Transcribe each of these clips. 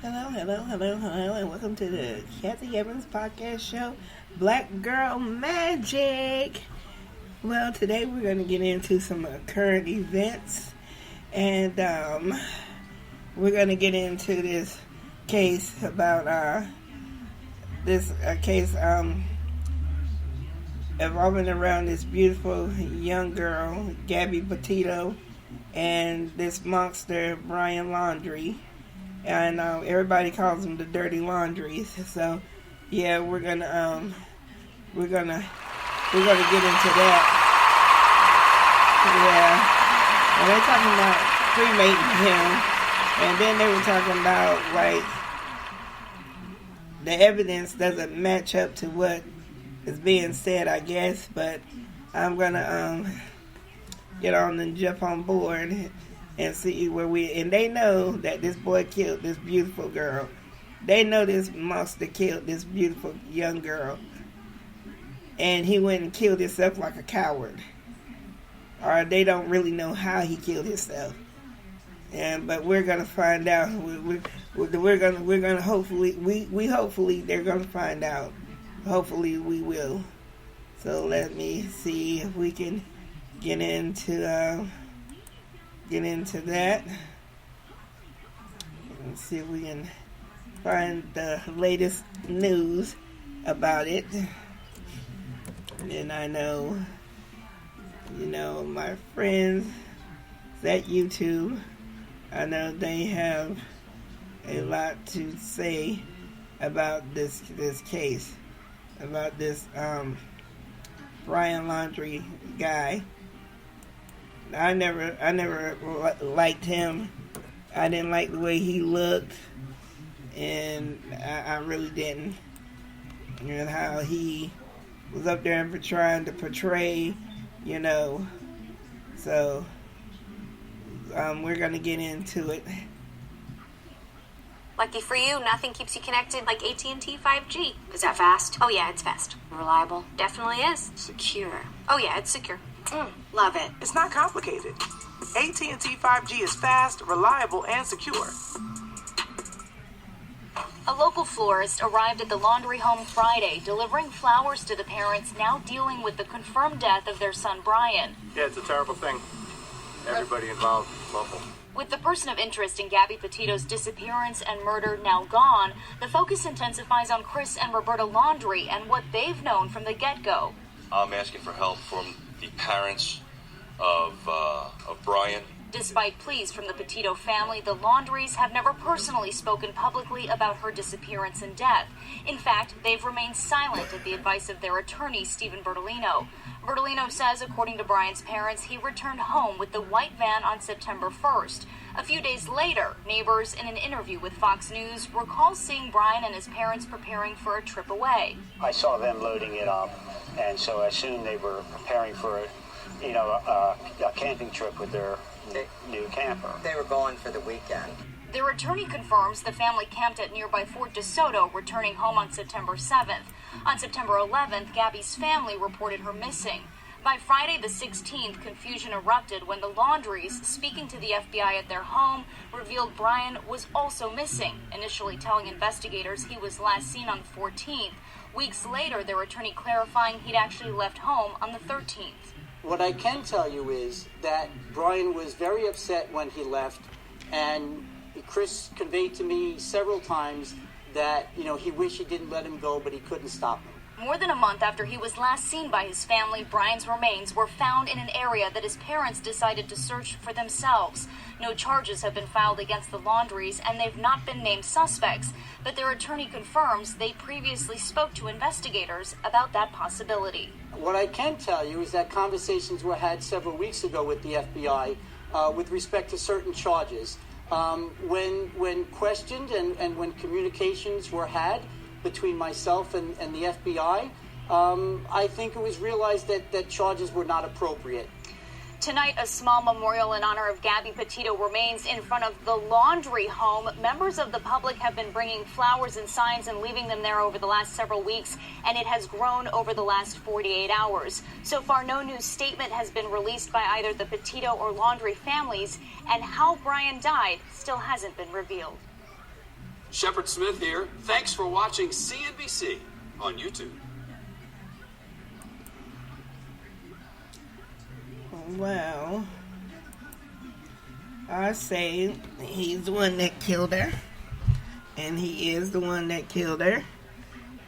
Hello, and welcome to the Kathy Evans podcast show, Black Girl Magic. Well, today we're going to get into some current events, and we're going to get into this case about this case evolving around this beautiful young girl, Gabby Petito, and this monster, Brian Laundrie. And everybody calls them the Dirty Laundries. So, yeah, we're gonna get into that. Yeah, and they're talking about cremating him, and then they were talking about like the evidence doesn't match up to what is being said, I guess. But I'm gonna get on and jump on board and see where and they know that this boy killed this beautiful girl. They know this monster killed this beautiful young girl. And he went and killed himself like a coward. Or they don't really know how he killed himself. But we're gonna find out. We're gonna hopefully they're gonna find out. Hopefully we will. So let me see if we can get into that and see if we can find the latest news about it. And I know, my friends at YouTube, I know they have a lot to say about this case, about this Brian Laundrie guy. I never liked him. I didn't like the way he looked, and I really didn't. And how he was up there and trying to portray, So, we're gonna get into it. Lucky for you, nothing keeps you connected like AT&T 5G. Is that fast? Oh yeah, it's fast. Reliable? Definitely is. Secure? Oh yeah, it's secure. Love it. It's not complicated. AT&T 5G is fast, reliable, and secure. A local florist arrived at the Laundrie home Friday, delivering flowers to the parents now dealing with the confirmed death of their son Brian. Yeah, it's a terrible thing. Everybody involved is local. With the person of interest in Gabby Petito's disappearance and murder now gone, the focus intensifies on Chris and Roberta Laundrie and what they've known from the get-go. I'm asking for help from the parents of Brian. Despite pleas from the Petito family, the Laundries have never personally spoken publicly about her disappearance and death. In fact, they've remained silent at the advice of their attorney, Stephen Bertolino. Bertolino says, according to Brian's parents, he returned home with the white van on September 1st. A few days later, neighbors in an interview with Fox News recall seeing Brian and his parents preparing for a trip away. I saw them loading it up, and so I assumed they were preparing for a camping trip with their new camper. They were going for the weekend. Their attorney confirms the family camped at nearby Fort DeSoto, returning home on September 7th. On September 11th, Gabby's family reported her missing. By Friday the 16th, confusion erupted when the Laundries, speaking to the FBI at their home, revealed Brian was also missing, initially telling investigators he was last seen on the 14th. Weeks later, their attorney clarifying he'd actually left home on the 13th. What I can tell you is that Brian was very upset when he left, and Chris conveyed to me several times that, he wished he didn't let him go, but he couldn't stop him. More than a month after he was last seen by his family, Brian's remains were found in an area that his parents decided to search for themselves. No charges have been filed against the Laundries, and they've not been named suspects, but their attorney confirms they previously spoke to investigators about that possibility. What I can tell you is that conversations were had several weeks ago with the FBI with respect to certain charges. When questioned and when communications were had between myself and the FBI, I think it was realized that charges were not appropriate. Tonight, a small memorial in honor of Gabby Petito remains in front of the Laundrie home. Members of the public have been bringing flowers and signs and leaving them there over the last several weeks, and it has grown over the last 48 hours. So far, no new statement has been released by either the Petito or Laundrie families, and how Brian died still hasn't been revealed. Shepard Smith here. Thanks for watching CNBC on YouTube. Well, I say he's the one that killed her. And he is the one that killed her.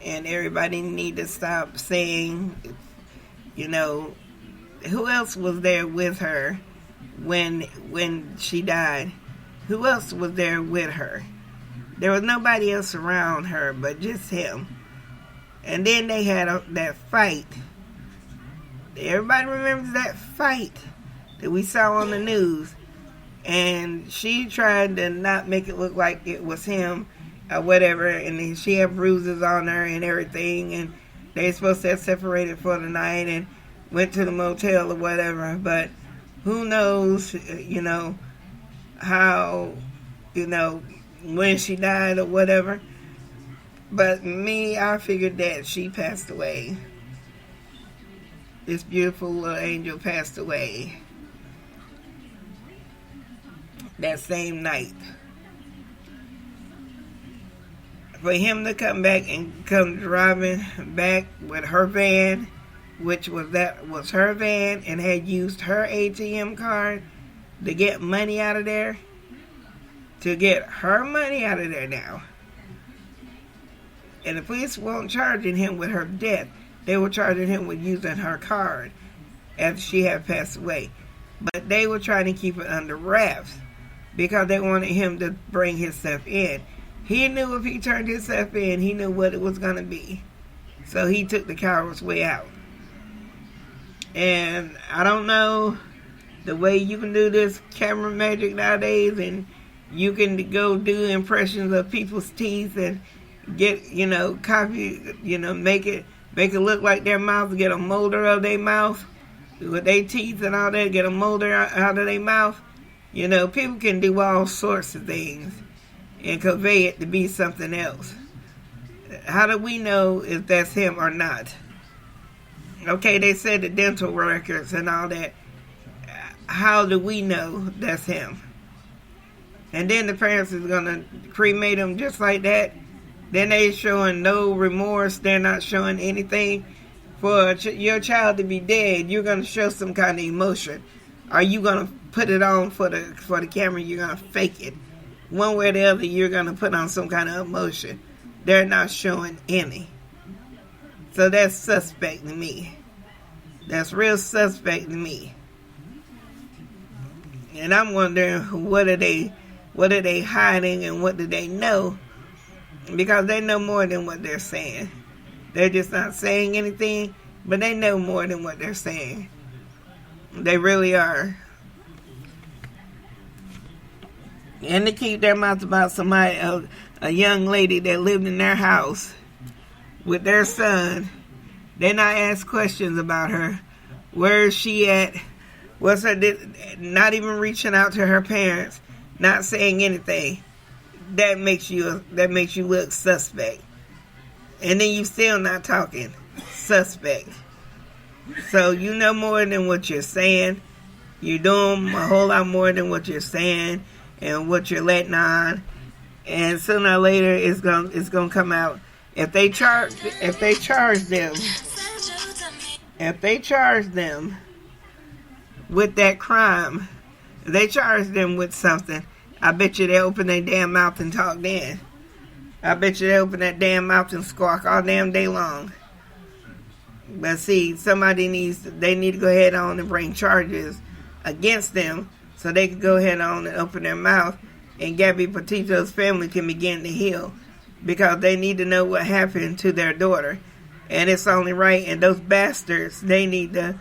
And everybody need to stop saying, you know, who else was there with her when she died? Who else was there with her? There was nobody else around her but just him. And then they had that fight. Everybody remembers that fight that we saw on the news. And she tried to not make it look like it was him or whatever. And then she had bruises on her and everything. And they were supposed to have separated for the night and went to the motel or whatever. But who knows, you know, how, you know, when she died or whatever. But me, I figured that she passed away. This beautiful little angel passed away that same night. For him to come back and come driving back with her van, which was her van, and had used her ATM card to get money out of there, to get her money out of there now. And the police weren't charging him with her death. They were charging him with using her card after she had passed away. But they were trying to keep it under wraps because they wanted him to bring his stuff in. He knew if he turned his stuff in, he knew what it was going to be. So he took the coward's way out. And I don't know the way you can do this camera magic nowadays, and you can go do impressions of people's teeth and get, you know, copy, you know, make it look like their mouth, get a molder of their mouth with their teeth and all that, get a molder out of their mouth. You know, people can do all sorts of things and convey it to be something else. How do we know if that's him or not? Okay, they said the dental records and all that. How do we know that's him? And then the parents is going to cremate him just like that. Then they showing no remorse. They're not showing anything. For your child to be dead, you're going to show some kind of emotion. Are you going to put it on for the camera? You're going to fake it. One way or the other, you're going to put on some kind of emotion. They're not showing any. So that's suspect to me. That's real suspect to me. And I'm wondering, what are they hiding, and what do they know? Because they know more than what they're saying. They're just not saying anything, but they know more than what they're saying. They really are. And to keep their mouth about somebody, a young lady that lived in their house with their son. They not ask questions about her. Where is she at? What's her? Not even reaching out to her parents. Not saying anything. That makes you look suspect. And then you still not talking. Suspect. So you know more than what you're saying. You're doing a whole lot more than what you're saying and what you're letting on. And sooner or later it's gonna come out. If they charge them with that crime, if they charge them with something, I bet you they open their damn mouth and talk then. I bet you they open that damn mouth and squawk all damn day long. But see, they need to go ahead on and bring charges against them so they can go ahead on and open their mouth, and Gabby Petito's family can begin to heal, because they need to know what happened to their daughter. And it's only right, and those bastards, they need to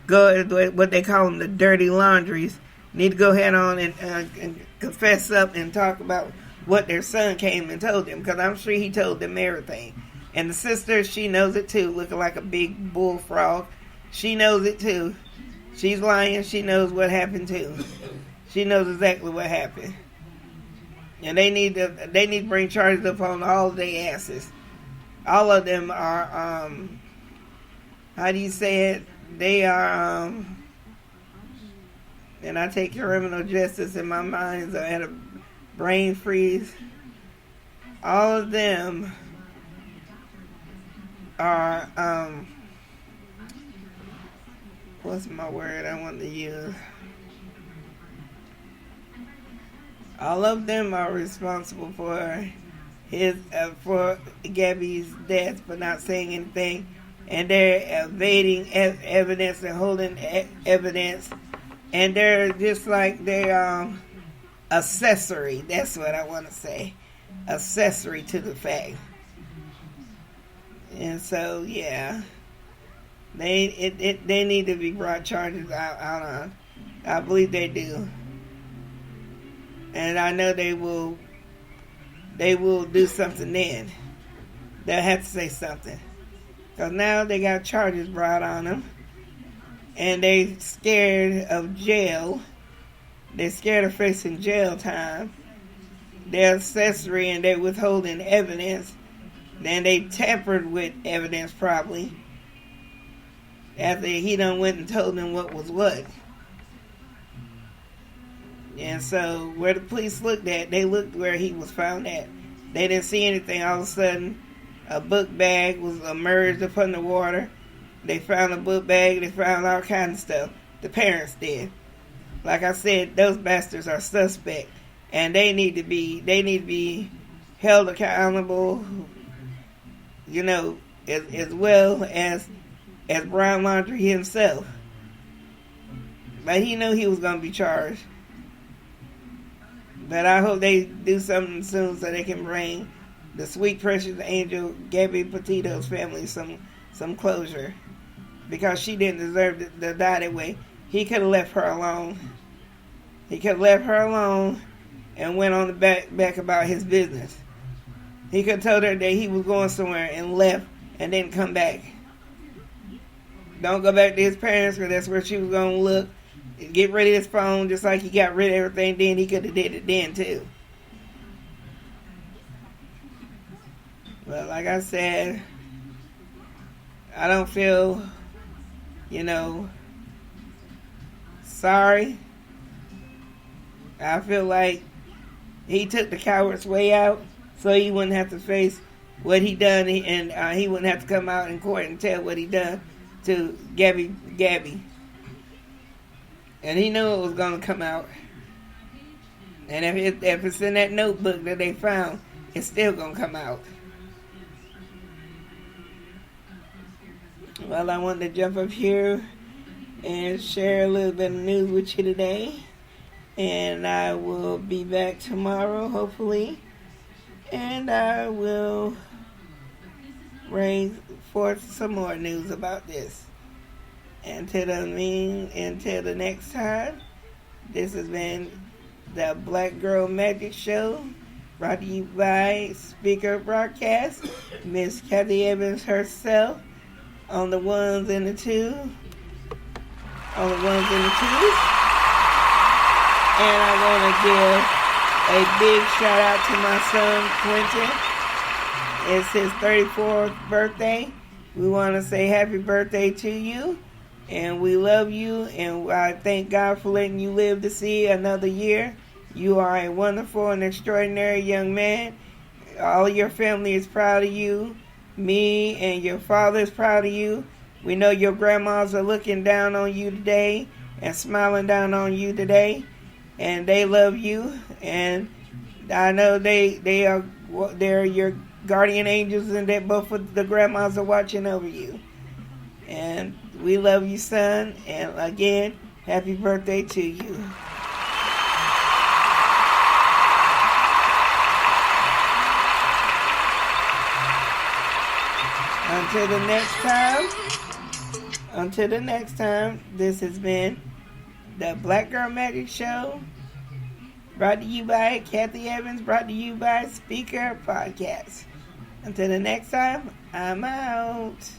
go, what they call them, the dirty laundries, need to go ahead on and confess up and talk about what their son came and told them, because I'm sure he told them everything. And the sister, she knows it too, looking like a big bullfrog. She knows it too. She's lying. She knows what happened too. She knows exactly what happened. And they need to bring charges upon all of their asses. All of them are, how do you say it? They are, and I take criminal justice in my mind, so I had a brain freeze. all of them are, what's my word I want to use? All of them are responsible for for Gabby's death, for not saying anything, and they're evading evidence and holding evidence, and they're just like they're accessory. That's what I want to say, accessory to the fact. And so, yeah, they need to be brought charges. I believe they do, and I know they will. They will do something then. They'll have to say something. Because now they got charges brought on them. And they scared of jail. They're scared of facing jail time. They're accessory and they're withholding evidence. Then they tampered with evidence probably. After he done went and told them what was what. And so, where the police looked at, they looked where he was found at. They didn't see anything. All of a sudden, a book bag was emerged up from the water. They found a book bag. They found all kinds of stuff. The parents did. Like I said, those bastards are suspect, and they need to be held accountable. You know, as well as Brown Laundrie himself. But he knew he was going to be charged. But I hope they do something soon so they can bring the sweet, precious angel Gabby Petito's family some closure. Because she didn't deserve to die that way. He could have left her alone. He could have left her alone and went on the back about his business. He could have told her that he was going somewhere and left and didn't come back. Don't go back to his parents because that's where she was going to look. Get rid of his phone just like he got rid of everything then. He could have did it then too. But like I said, I don't feel, sorry. I feel like he took the coward's way out so he wouldn't have to face what he done, and he wouldn't have to come out in court and tell what he done to Gabby. And he knew it was going to come out. And if it's in that notebook that they found, it's still going to come out. Well, I wanted to jump up here and share a little bit of news with you today. And I will be back tomorrow, hopefully. And I will bring forth some more news about this. Until the next time, this has been the Black Girl Magic Show, brought to you by Spreaker Broadcast, Miss Kathy Evans herself, on the ones and the twos. And I want to give a big shout out to my son, Quentin. It's his 34th birthday. We want to say happy birthday to you. And we love you, and I thank God for letting you live to see another year. You are a wonderful and extraordinary young man. All your family is proud of you. Me and your father is proud of you. We know your grandmas are looking down on you today and smiling down on you today. And they love you. And I know they're your guardian angels, and that both of the grandmas are watching over you. And we love you, son. And again, happy birthday to you. Until the next time, this has been the Black Girl Magic Show, brought to you by Kathy Evans, brought to you by Spreaker Podcast. Until the next time, I'm out.